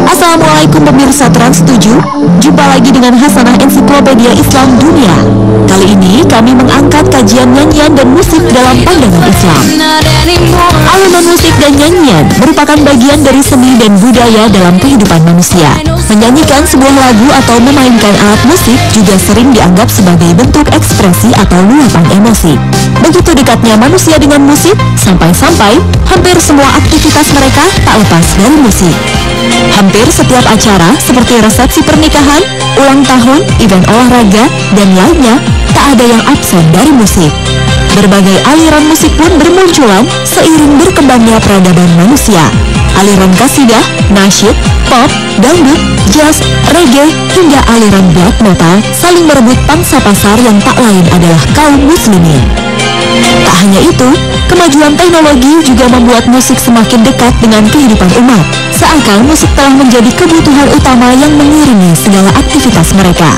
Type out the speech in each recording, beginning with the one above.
Assalamualaikum pemirsa Trans 7. Jumpa lagi dengan Hasanah Ensiklopedia Islam Dunia. Kali ini kami mengangkat kajian nyanyian dan musik dalam pandangan Islam. Alunan musik dan nyanyian merupakan bagian dari seni dan budaya dalam kehidupan manusia. Menyanyikan sebuah lagu atau memainkan alat musik juga sering dianggap sebagai bentuk ekspresi atau luapan emosi. Begitu dekatnya manusia dengan musik, sampai-sampai hampir semua aktivitas mereka tak lepas dari musik. Hampir setiap acara seperti resepsi pernikahan, ulang tahun, event olahraga, dan lainnya, tak ada yang absen dari musik. Berbagai aliran musik pun bermunculan seiring berkembangnya peradaban manusia. Aliran kasidah, nasyid, pop, dangdut, jazz, reggae, hingga aliran black metal saling merebut pangsa pasar yang tak lain adalah kaum muslimin. Tak hanya itu, kemajuan teknologi juga membuat musik semakin dekat dengan kehidupan umat. Seakan musik telah menjadi kebutuhan utama yang mengiringi segala aktivitas mereka.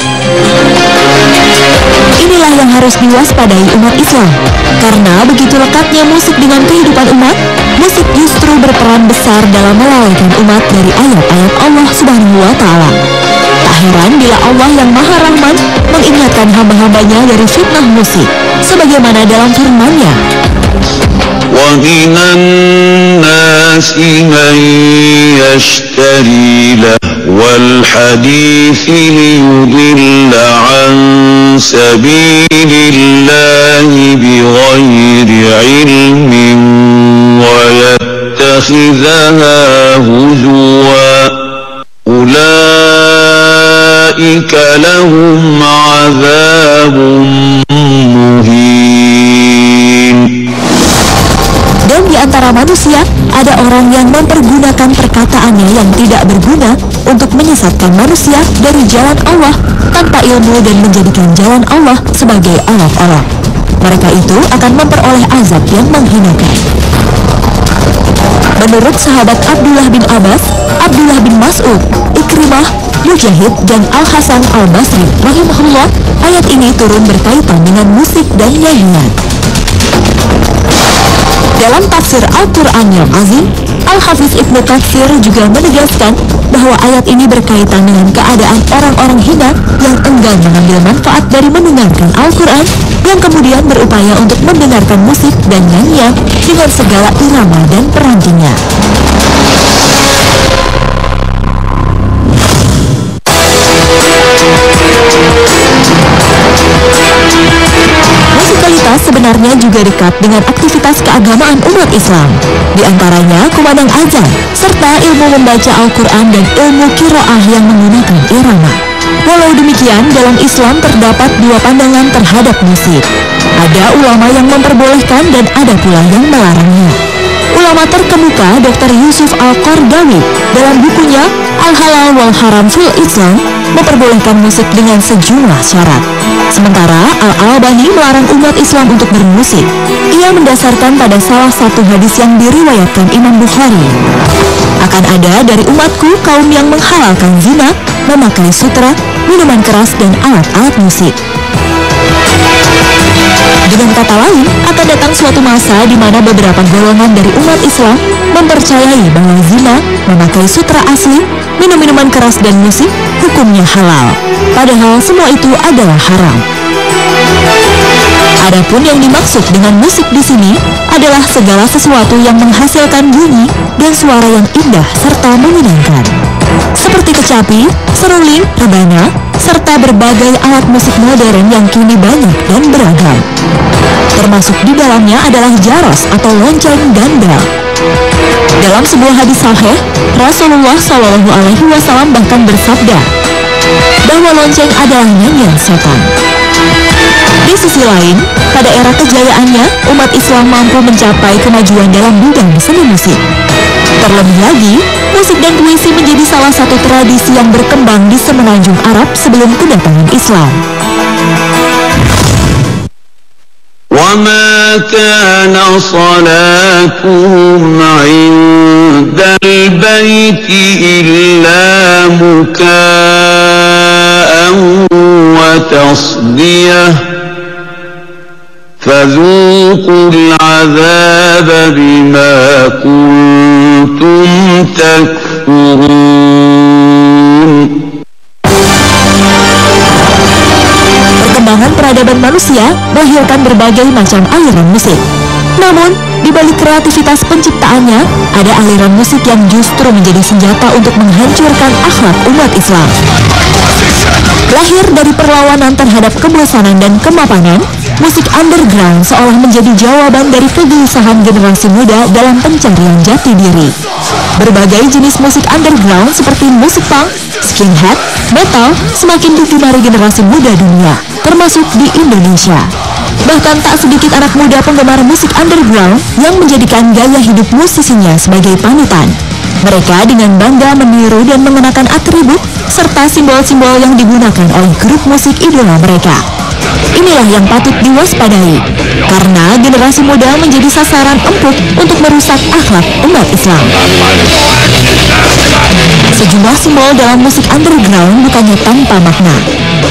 Inilah yang harus diwaspadai umat Islam. Karena begitu lekatnya musik dengan kehidupan umat, musik justru berperan besar dalam melalaikan umat dari ayat-ayat Allah Subhanahu wa Ta'ala. Tak heran bila Allah yang Maha Rahman mengingatkan hamba-hambanya dari fitnah musik, sebagaimana dalam firman-Nya, وَمِنَ النَّاسِ مَن يَشْتَرِي لَهْوَ الْحَدِيثِ لِيُضِلَّ عَن سَبِيلِ اللَّهِ بِغَيْرِ عِلْمٍ وَيَتَّخِذَهَا هُزُوًا أُولَئِكَ لَهُمْ عَذَابٌ مُهِينٌ. Dan di antara manusia, ada orang yang mempergunakan perkataannya yang tidak berguna untuk menyesatkan manusia dari jalan Allah tanpa ilmu dan menjadikan jalan Allah sebagai olok-olok. Mereka itu akan memperoleh azab yang menghinakan. Menurut sahabat Abdullah bin Abbas, Abdullah bin Mas'ud, Ikrimah, Mujahid, dan Al-Hasan Al-Basri rahimahullah, ayat ini turun berkaitan dengan musik dan nyanyian. Dalam tafsir Al-Quran yang azim, Al-Hafiz Ibnu Katsir juga menegaskan bahwa ayat ini berkaitan dengan keadaan orang-orang hina yang enggan mengambil manfaat dari mendengarkan Al-Quran, yang kemudian berupaya untuk mendengarkan musik dan nyanyian dengan segala irama dan perantinya. Musikalitas sebenarnya juga dekat dengan aktivitas keagamaan umat Islam. Di antaranya kumandang azan, serta ilmu membaca Al-Quran dan ilmu qiraah yang menggunakan irama. Walau demikian, dalam Islam terdapat dua pandangan terhadap musik. Ada ulama yang memperbolehkan dan ada pula yang melarangnya. Ulama terkemuka Dr. Yusuf Al-Qardawi dalam bukunya Al-Halal wal Haram fil Islam memperbolehkan musik dengan sejumlah syarat. Sementara Al-Albani melarang umat Islam untuk bermusik. Ia mendasarkan pada salah satu hadis yang diriwayatkan Imam Bukhari. Akan ada dari umatku kaum yang menghalalkan zina, memakai sutra, minuman keras, dan alat-alat musik. Dengan kata lain, akan datang suatu masa di mana beberapa golongan dari umat Islam mempercayai bahwa zina, memakai sutra asli, minum minuman keras, dan musik hukumnya halal. Padahal semua itu adalah haram. Adapun yang dimaksud dengan musik di sini adalah segala sesuatu yang menghasilkan bunyi dan suara yang indah serta menyenangkan, seperti kecapi, seruling, rebana, serta berbagai alat musik modern yang kini banyak dan beragam. Termasuk di dalamnya adalah jaros atau lonceng dan bel. Dalam sebuah hadis sahih, Rasulullah SAW bahkan bersabda bahwa lonceng adalah nyanyian setan. Di sisi lain, pada era kejayaannya, umat Islam mampu mencapai kemajuan dalam bidang seni musik. Terlebih lagi, musik dan puisi menjadi salah satu tradisi yang berkembang di semenanjung Arab sebelum kedatangan Islam. وَمَا كَانَ صَلَاتُهُمْ عِندَ الْبَيْتِ إِلَّا مُكَاءً وَتَصْدِيَةً فَذُوقُوا الْعَذَابَ بِمَا كُنتُمْ تكفرون Perkembangan peradaban manusia melahirkan berbagai macam aliran musik. Namun, di balik kreativitas penciptaannya, ada aliran musik yang justru menjadi senjata untuk menghancurkan akhlak umat Islam. Lahir dari perlawanan terhadap kebosanan dan kemapanan, musik underground seolah menjadi jawaban dari kegelisahan generasi muda dalam pencarian jati diri. Berbagai jenis musik underground seperti musik punk, skinhead, metal semakin digemari generasi muda dunia, termasuk di Indonesia. Bahkan tak sedikit anak muda penggemar musik underground yang menjadikan gaya hidup musisinya sebagai panutan. Mereka dengan bangga meniru dan mengenakan atribut serta simbol-simbol yang digunakan oleh grup musik idola mereka. Inilah yang patut diwaspadai, karena generasi muda menjadi sasaran empuk untuk merusak akhlak umat Islam. Sejumlah simbol dalam musik underground bukannya tanpa makna.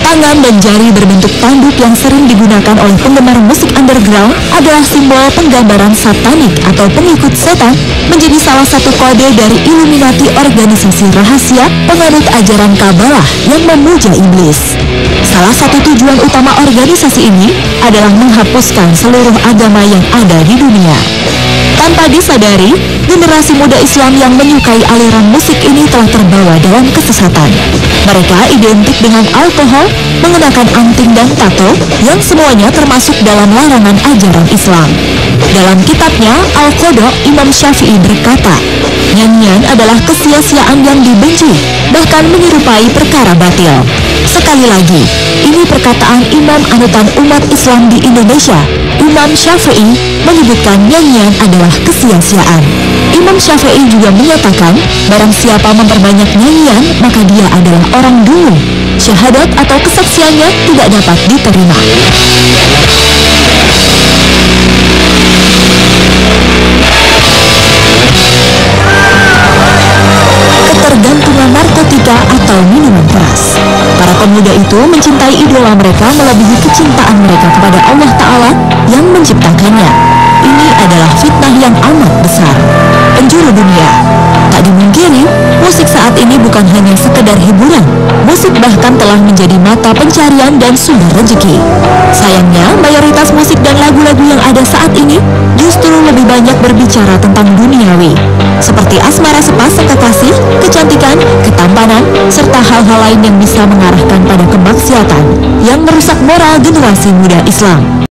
Tangan dan jari berbentuk tanduk yang sering digunakan oleh penggemar musik underground adalah simbol penggambaran satanik atau pengikut setan, menjadi salah satu kode dari Illuminati, organisasi rahasia penganut ajaran Kabalah yang memuja iblis. Salah satu tujuan utama organisasi ini adalah menghapuskan seluruh agama yang ada di dunia. Tanpa disadari, generasi muda Islam yang menyukai aliran musik ini telah terbawa dalam kesesatan. Mereka identik dengan alkohol, mengenakan anting dan tato, yang semuanya termasuk dalam larangan ajaran Islam. Dalam kitabnya Al-Qadha, Imam Syafi'i berkata, nyanyian adalah kesia-siaan yang dibenci, bahkan menyerupai perkara batil. Sekali lagi, ini perkataan imam anutan umat Islam di Indonesia, Imam Syafi'i, menyebutkan nyanyian adalah kesia-siaan. Imam Syafi'i juga menyatakan, barang siapa memperbanyak nyanyian, maka dia adalah orang dungu. Syahadat atau kesaksiannya tidak dapat diterima. Ketergantungan narkotika atau minuman keras. Para pemuda itu mencintai idola mereka melebihi kecintaan mereka kepada Allah Ta'ala yang menciptakannya. Ini adalah fitnah yang amat besar. Penjuru dunia, tak dimungkiri, musik saat ini bukan hanya sekedar hiburan. Musik bahkan telah menjadi mata pencarian dan sumber rezeki. Sayangnya, mayoritas musik dan lagu-lagu yang ada saat ini justru lebih banyak berbicara tentang duniawi, seperti asmara sepasang kekasih, kecantikan, ketampanan, serta hal-hal lain yang bisa mengarahkan pada kemaksiatan yang merusak moral generasi muda Islam.